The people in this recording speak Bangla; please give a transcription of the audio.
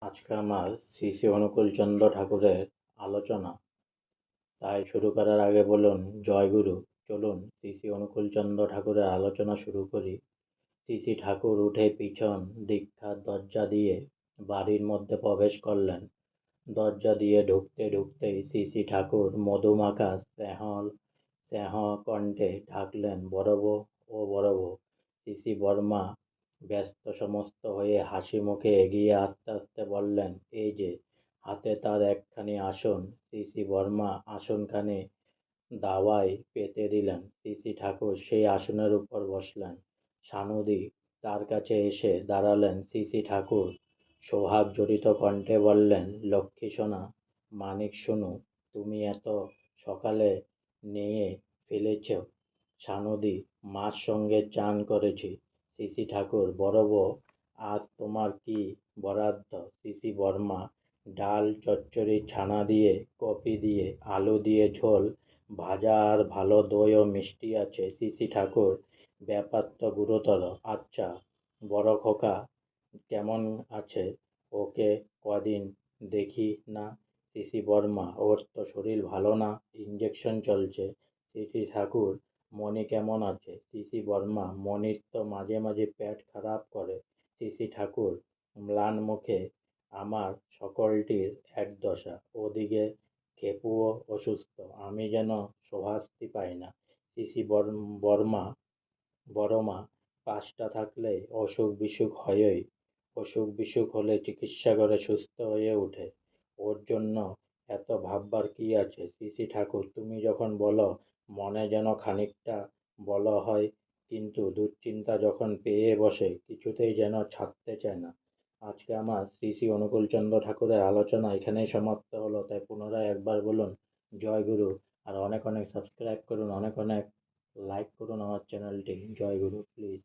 আজকে আমার শ্রী শ্রী অনুকূলচন্দ্র ঠাকুরের আলোচনা। তাই শুরু করার আগে বলুন জয়গুরু। চলুন শ্রী শ্রী অনুকূলচন্দ্র ঠাকুরের আলোচনা শুরু করি। শ্রী শ্রী ঠাকুর উঠে পিছন দীক্ষার দরজা দিয়ে বাড়ির মধ্যে প্রবেশ করলেন। দরজা দিয়ে ঢুকতে ঢুকতেই শ্রী শ্রী ঠাকুর মধুমাখা স্নেহ কণ্ঠে ডাকলেন, বড়বো ও বড়বো। শ্রী শ্রী বর্মা ব্যস্ত সমস্ত হয়ে হাসি মুখে এগিয়ে আসতে আসতে বললেন, এই যে। হাতে তার একখানি আসন। শ্রী শ্রী বর্মা আসনখানি দাওয়ায় পেতে দিলেন। শ্রী শ্রী ঠাকুর সেই আসনের উপর বসলেন। সানুদি তার কাছে এসে দাঁড়ালেন। শ্রী শ্রী ঠাকুর সোহাগ জড়িত কণ্ঠে বললেন, লক্ষ্মী সোনা, মানিক শুনু, তুমি এত সকালে নিয়ে ফেলেছ। সানুদি, মার সঙ্গে চান করেছি। শ্রী শ্রী ঠাকুর, বড় বউ, আজ তোমার কি বরাদ্দ? শ্রী শ্রী বর্মা, ডাল চচ্চড়ি, ছানা দিয়ে, কপি দিয়ে, আলু দিয়ে ঝোল, ভাজা আর ভালো দই ও মিষ্টি আছে। শ্রী শ্রী ঠাকুর, ব্যাপার তো গুরুতর। আচ্ছা, বড় খোকা কেমন আছে? ওকে কদিন দেখি না। শ্রী শ্রী বর্মা, ওর তো শরীর ভালো না, ইঞ্জেকশন চলছে। শ্রী শ্রী ঠাকুর, মণি কেমন আছে? শ্রী শ্রী বর্মা, মণির তো মাঝে মাঝে পেট খারাপ করে। শ্রী শ্রী ঠাকুর ম্লান মুখে, আমার সকলটির এক দশা। ওদিকে খেপুও অসুস্থ, আমি যেন স্বস্তি পাই না। শ্রী শ্রী বড়মা, পাঁচটা থাকলে অসুখ বিসুখ হয়ই। অসুখ বিসুখ হলে চিকিৎসা করে সুস্থ হয়ে ওঠে। ওর জন্য এত ভাববার কি আছে? শ্রী শ্রী ঠাকুর, তুমি যখন বলো মনে যেন খানিকটা বল হয়, কিন্তু দুশ্চিন্তা যখন পেয়ে বসে কিছুতেই যেন ছাড়তে চায় না। আজকে আমার শ্রী শ্রী অনুকূলচন্দ্র ঠাকুরের আলোচনা এখানেই সমাপ্ত হলো। তাই পুনরায় একবার বলুন জয় গুরু। আর অনেক অনেক সাবস্ক্রাইব করুন, অনেক অনেক লাইক করুন আমার চ্যানেলটি। জয় গুরু, প্লিজ।